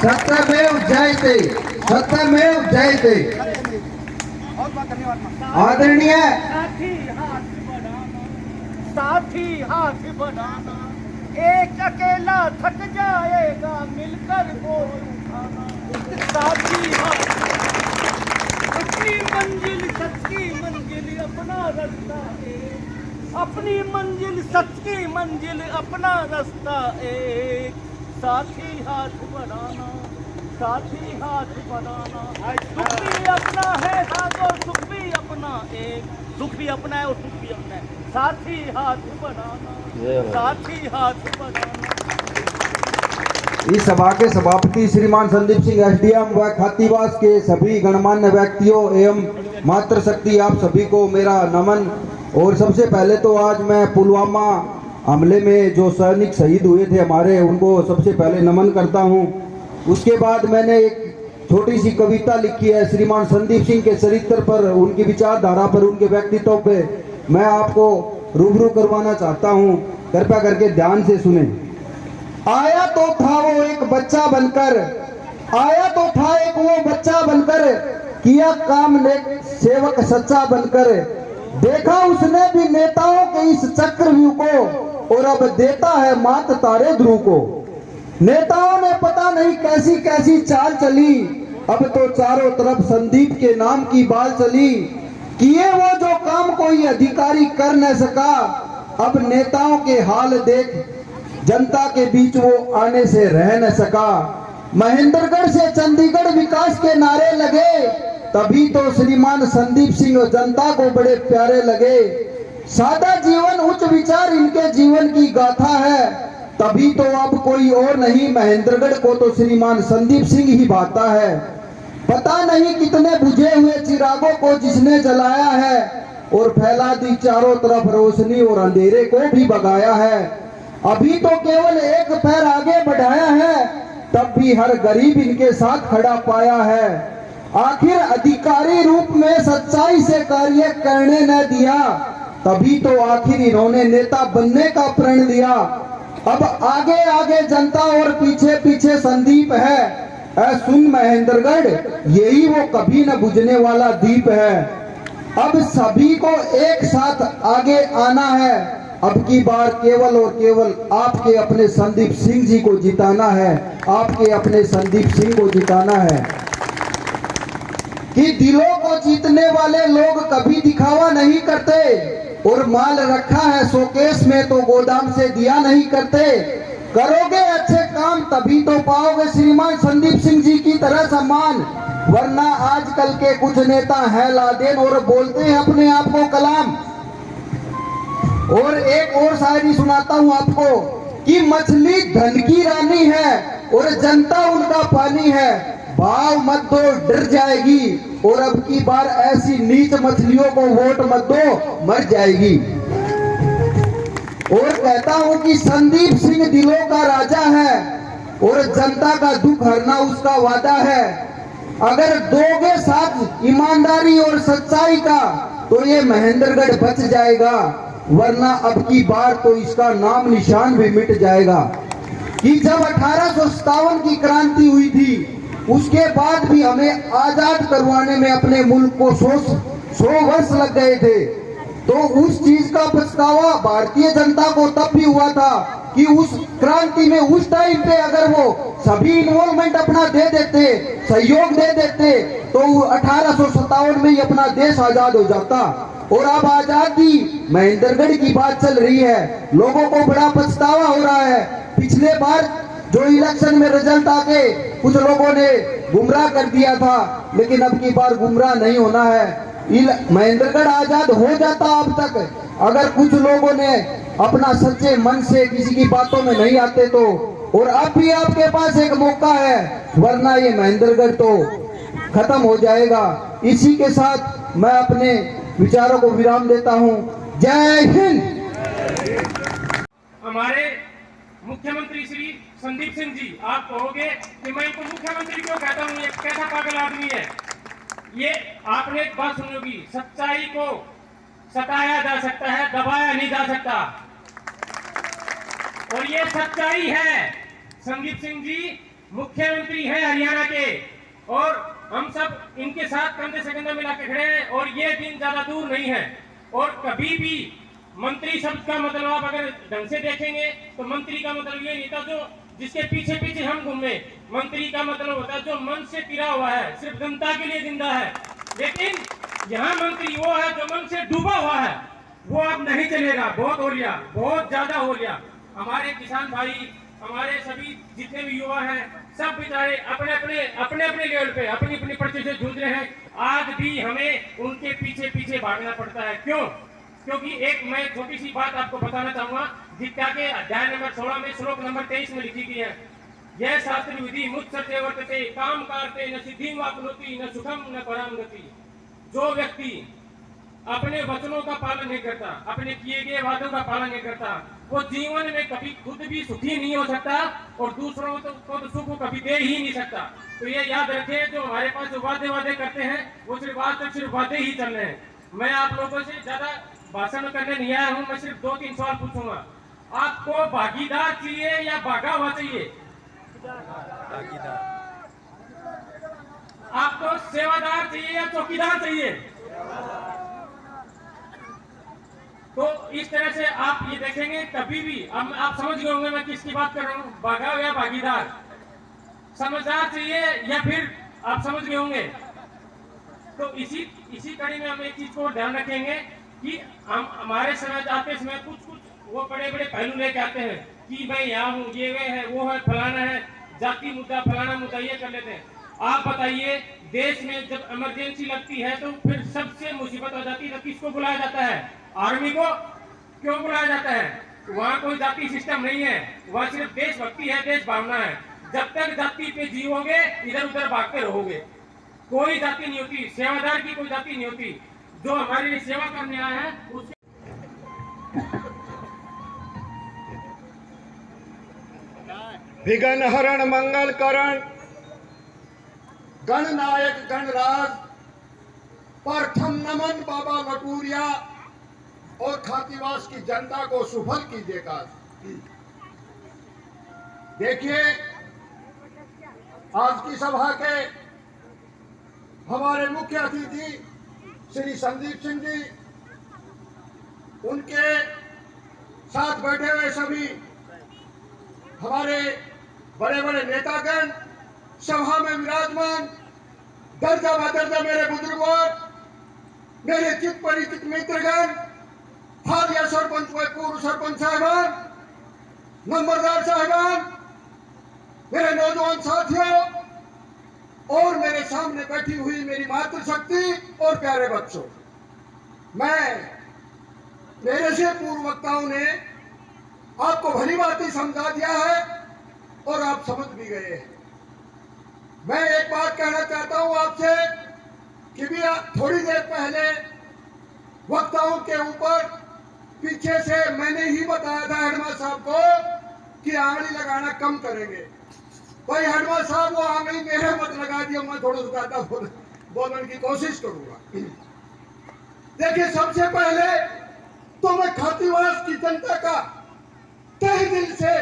सत्यमेव जयते, सत्यमेव जयते। आदरणीय साथी हाथ बढ़ाना, एक अकेला थक जाएगा, मिलकर बोझ उठाना। साथी हाथ, अपनी मंजिल सच की मंजिल अपना रास्ता एक, अपनी मंजिल सच की मंजिल अपना रास्ता एक। साथी हाथ बढ़ाना, साथी हाथ बढ़ाना, सुख भी अपना है साथ और सुख भी अपना एक, सुख भी अपना है और सुख भी अपना है। साथी हाथ बढ़ाना, साथी हाथ बढ़ाना। इस सभा के सभापति श्रीमान संदीप सिंह एसडीएम व खातीवास के सभी गणमान्य व्यक्तियों एवं मातृशक्ति, आप सभी को मेरा नमन। और सबसे पहले तो आज मैं पुलवामा हमले में जो सैनिक शहीद हुए थे हमारे, उनको सबसे पहले नमन करता हूं। उसके बाद मैंने एक छोटी सी कविता लिखी है श्रीमान संदीप सिंह के चरित्र पर, उनकी विचारधारा पर, उनके व्यक्तित्व पे मैं आपको रूबरू करवाना चाहता हूं। कृपया करके ध्यान से सुने। आया तो था वो एक बच्चा बनकर, आया तो था एक वो बच्चा बनकर, किया काम नेक सेवक सच्चा बनकर। देखा उसने भी नेताओं के इस चक्रव्यूह को, और अब देता है मात तारे ध्रुव को। नेताओं ने पता नहीं कैसी कैसी चाल चली, अब तो चारों तरफ संदीप के नाम की बाल चली। किए वो जो काम कोई अधिकारी कर न सका, अब नेताओं के हाल देख जनता के बीच वो आने से रह न सका। महेंद्रगढ़ से चंडीगढ़ विकास के नारे लगे, तभी तो श्रीमान संदीप सिंह जनता को बड़े प्यारे लगे। सादा जीवन उच्च विचार इनके जीवन की गाथा है, तभी तो अब कोई और नहीं महेंद्रगढ़ को तो श्रीमान संदीप सिंह ही भाता है। पता नहीं कितने बुझे हुए चिरागों को जिसने जलाया है, और फैला दी चारों तरफ रोशनी और अंधेरे को भी भगाया है। अभी तो केवल एक पैर आगे बढ़ाया है, तब भी हर गरीब इनके साथ खड़ा पाया है। आखिर अधिकारी रूप में सच्चाई से कार्य करने न दिया, तभी तो आखिर इन्होंने नेता बनने का प्रण लिया। अब आगे आगे जनता और पीछे पीछे संदीप है, सुन महेंद्रगढ़ यही वो कभी न बुझने वाला दीप है। अब सभी को एक साथ आगे आना है, अब की बार केवल और केवल आपके अपने संदीप सिंह जी को जिताना है, आपके अपने संदीप सिंह को जिताना है। कि दिलों को जीतने वाले लोग कभी दिखावा नहीं करते, और माल रखा है शोकेस में तो गोदाम से दिया नहीं करते। करोगे अच्छे काम तभी तो पाओगे श्रीमान संदीप सिंह जी की तरह सम्मान, वरना आजकल के कुछ नेता हैं लादेन और बोलते हैं अपने आप को कलाम। और एक और शायरी सुनाता हूं आपको कि मछली धन की रानी है और जनता उनका पानी है, भाव मत दो डर जाएगी, और अब की बार ऐसी नीच मछलियों को वोट मत दो मर जाएगी। और कहता हूं कि संदीप सिंह दिलों का राजा है, और जनता का दुख हरना उसका वादा है। अगर दोगे साथ ईमानदारी और सच्चाई का, तो ये महेंद्रगढ़ बच जाएगा, वरना अब की बार तो इसका नाम निशान भी मिट जाएगा। कि जब 1857 की क्रांति हुई थी, उसके बाद भी हमें आजाद करवाने में अपने मुल्क को 100 वर्ष लग गए थे। तो उस चीज का पछतावा भारतीय जनता को तब भी हुआ था कि उस क्रांति में उस टाइम पे अगर वो सभी इन्वॉल्वमेंट अपना दे देते, सहयोग दे देते, तो 1857 में ही अपना देश आजाद हो जाता। और अब आजादी महेंद्रगढ़ की बात चल रही है, लोगों को बड़ा पछतावा हो रहा है। पिछले बार जो इलेक्शन में रिजल्ट आके कुछ लोगों ने गुमराह कर दिया था, लेकिन अब की बार गुमराह नहीं होना है। महेंद्रगढ़ आजाद हो जाता अब तक, अगर कुछ लोगों ने अपना सच्चे मन से किसी की बातों में नहीं आते तो। और अब भी आपके पास एक मौका है, वरना ये महेंद्रगढ़ तो खत्म हो जाएगा। इसी के साथ मैं अपने विचारों को विराम देता हूं। जय हिंद। हमारे मुख्यमंत्री श्री संदीप सिंह जी, आप कहोगे कि मैं इनको मुख्यमंत्री क्यों कहता हूँ, ये कैसा पागल आदमी है। ये आपने एक बात सुनी होगी, सच्चाई को सताया जा सकता है, दबाया नहीं जा सकता, और ये सच्चाई है। संदीप सिंह जी मुख्यमंत्री हैं हरियाणा के, और हम सब इनके साथ कंधे से कंधा मिला के खड़े हैं, और ये दिन ज्यादा दूर नहीं है। और कभी भी मंत्री शब्द का मतलब आप अगर ढंग से देखेंगे तो मंत्री का मतलब ये नहीं था जो जिसके पीछे पीछे हम घूमे। मंत्री का मतलब होता है जो मन से पिरा हुआ है, सिर्फ जनता के लिए जिंदा है। लेकिन यहाँ मंत्री वो है जो मन से डूबा हुआ है, वो अब नहीं चलेगा। बहुत हो लिया, बहुत ज्यादा हो लिया। हमारे किसान भाई, हमारे सभी जितने भी युवा हैं, सब बेचारे अपने अपने लेवल पे अपनी अपनी पर्ची से जूझ रहे हैं। आज भी हमें उनके पीछे पीछे भागना पड़ता है। क्यों? क्योंकि एक मैं छोटी सी बात आपको बताना चाहूंगा। गीता के अध्याय नंबर 16 में श्लोक नंबर 23 में लिखी गई है, यह शास्त्र विधि मुत्सर्ते वर्तते काम करते न सिद्धि वापनोति न सुखम न पराम गति। जो व्यक्ति अपने वचनों का पालन नहीं करता, अपने किए गए वादों का पालन नहीं करता, वो जीवन में कभी खुद भी सुखी नहीं हो सकता और दूसरों को तो सुख कभी दे ही नहीं सकता। तो ये याद रखें, जो हमारे पास जो वादे करते हैं वो सिर्फ आज तक सिर्फ वादे ही चल रहे हैं। मैं आप लोगों से ज्यादा भाषण करने नहीं आया हूँ। मैं सिर्फ 2-3 सवाल पूछूंगा। आपको भागीदार चाहिए या भागा हुआ चाहिए? आपको सेवादार चाहिए या चौकीदार चाहिए? तो इस तरह से आप ये देखेंगे कभी भी आप समझ गए होंगे मैं किसकी बात कर रहा हूँ, भागा या भागीदार। समझदार चाहिए या फिर आप समझ गए होंगे। तो इसी कड़ी में हम एक चीज को ध्यान रखेंगे कि हम हमारे समय आते समय कुछ वो बड़े बड़े पहलू लेके आते हैं कि मैं यहाँ हूँ, ये वे है, वो है, फलाना है, जाति मुद्दा, फलाना मुद्दा, ये कर लेते हैं। आप बताइए, देश में जब इमरजेंसी लगती है तो फिर सबसे मुसीबत हो जाती है तो किसको बुलाया जाता है? आर्मी को। क्यों बुलाया जाता है? वहाँ कोई जाति सिस्टम नहीं है, वहाँ सिर्फ देशभक्ति है, देश भावना है। जब तक जाति पे जीवोगे इधर उधर भागते रहोगे। कोई जाति नहीं होती, सेवादार की कोई जाति नहीं होती। जो हमारे लिए सेवा करने आया है उसके विघ्न हरण मंगल करण गणनायक गणराज प्रथम नमन बाबा लटूरिया और खातीवास की जनता को सुफल कीजिएगा। देखिए, आज की सभा के हमारे मुख्य अतिथि श्री संदीप सिंह जी, उनके साथ बैठे हुए सभी हमारे बड़े बड़े नेतागण, सभा में विराजमान दर्जा बदर्जा मेरे बुजुर्गों, मेरे चित परिचित मित्रगण, हालिया सरपंच व पूर्व सरपंच साहिबान, नंबरदार साहिबान, मेरे नौजवान साथियों और मेरे सामने बैठी हुई मेरी मातृशक्ति और प्यारे बच्चों, मेरे से पूर्व वक्ताओं ने आपको भली बात समझा दिया है और आप समझ भी गए हैं। मैं एक बात कहना चाहता हूं आपसे कि भी थोड़ी देर पहले वक्ताओं के ऊपर पीछे से मैंने ही बताया था हेडमा साहब को कि आंगली लगाना कम करेंगे। भाई हेडमा साहब, वो आंगली मेरे मत लगा दिया, मैं थोड़ा सा ज्यादा बोलने की कोशिश करूंगा। देखिए, सबसे पहले तो मैं खातीवास की जनता का तहे दिल से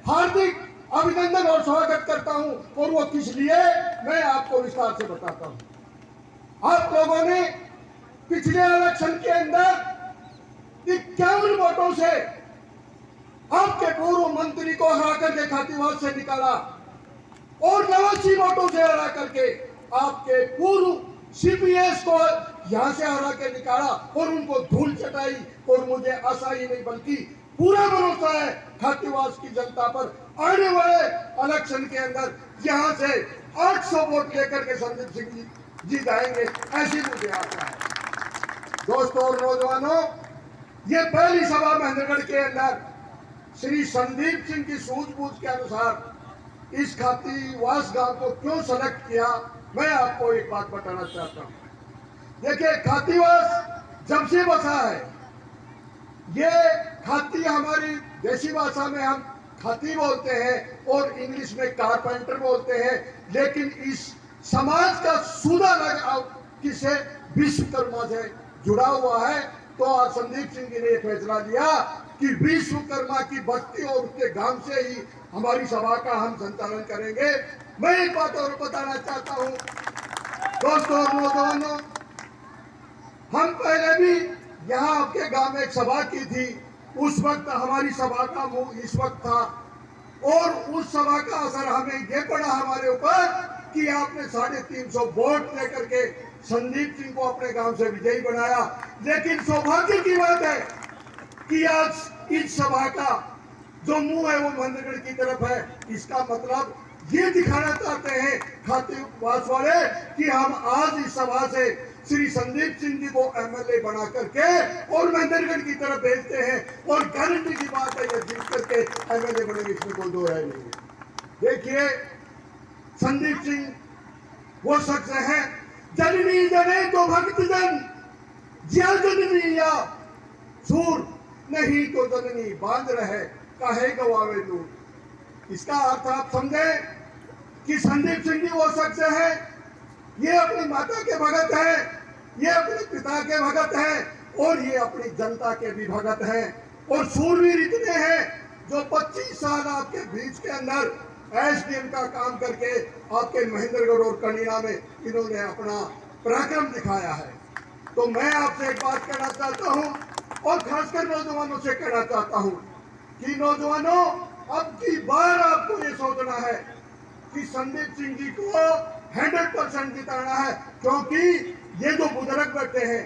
हार्दिक अभिनंदन और स्वागत करता हूं, और वो किस लिए मैं आपको विस्तार से बताता हूं। आप लोगों ने पिछले इलेक्शन के अंदर 51 वोटों से आपके पूर्व मंत्री को हरा करके खातीवास से निकाला और 89 वोटों से हरा करके आपके पूर्व सीपीएस को यहां से हरा के निकाला और उनको धूल चटाई। और मुझे आशा ही नहीं बल्कि पूरा भरोसा है खातीवास की जनता पर, आने वाले इलेक्शन के अंदर यहां से 800 वोट लेकर के संदीप सिंह जी जाएंगे, ऐसी मुझे आशा है। दोस्तों और नौजवानों, ये पहली सभा महेंद्रगढ़ के अंदर श्री संदीप सिंह की सूझबूझ के अनुसार इस खातीवास गांव को क्यों सेलेक्ट किया, मैं आपको एक बात बताना चाहता हूं। देखिए, खातीवास जब से बसा है, ये खाती हमारी देसी भाषा में हम खाती बोलते हैं और इंग्लिश में कारपेंटर बोलते हैं, लेकिन इस समाज का सूदा लगाव किसे विश्वकर्मा से जुड़ा हुआ है। तो आज संदीप सिंह जी ने यह फैसला लिया कि विश्वकर्मा की बस्ती और उसके गांव से ही हमारी सभा का हम संचालन करेंगे। मैं एक बात और बताना चाहता हूं दोस्तों और नौजवानों, हम पहले भी यहाँ आपके गांव में एक सभा की थी। उस वक्त हमारी सभा का मुंह इस वक्त था और उस सभा का असर हमें ये पड़ा हमारे ऊपर कि आपने 350 वोट लेकर के संदीप सिंह को अपने गांव से विजयी बनाया। लेकिन सौभाग्य की बात है कि आज इस सभा का जो मुंह है वो महेंद्रगढ़ की तरफ है। इसका मतलब ये दिखाना चाहते हैं खातीवास वाले कि हम आज इस सभा से श्री संदीप सिंह जी को एमएलए बना करके और महेंद्रगढ़ की तरफ भेजते हैं। और गारंटी की बात है ये जीत करके एमएलए बनेंगे, इसमें कोई दो राय नहीं है। देखिए संदीप सिंह वो शख्स है, जननी जने तो भक्त जन, ज्या जननी या सूर, नहीं तो जननी बांध रहे काहे गवावे दूर। इसका अर्थ आप समझे कि संदीप सिंह जी वो शख्स है, ये अपनी माता के भगत है, ये अपने पिता के भगत हैं और ये अपनी जनता के भी भगत हैं। और सूरवीर इतने हैं जो 25 साल आपके बीच के अंदर एसडीएम का काम करके आपके महेंद्रगढ़ और कनीना में इन्होंने अपना पराक्रम दिखाया है। तो मैं आपसे एक बात कहना चाहता हूं और खासकर नौजवानों से कहना चाहता हूं कि नौजवानों, अब की बार आपको ये सोचना है कि संदीप सिंह जी को 100% जिताना है, क्योंकि ये जो बुजुर्ग बैठे हैं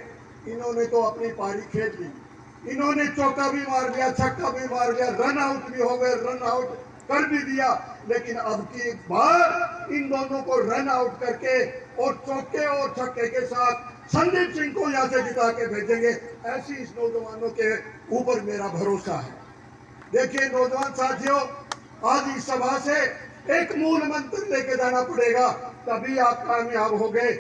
इन्होंने तो अपनी पारी खेल ली। इन्होंने चौका भी मार लिया, छक्का भी मार लिया, रन आउट भी हो गए, रन आउट कर भी दिया। लेकिन अब की बार इन दोनों को रन आउट करके और चौके और छक्के के साथ संदीप सिंह को यहाँ से जिता के भेजेंगे, ऐसी इस नौजवानों के ऊपर मेरा भरोसा है। देखिए नौजवान साथियों, आज इस सभा से एक मूल मंत्र लेके जाना पड़ेगा, तभी आप कामयाब होंगे।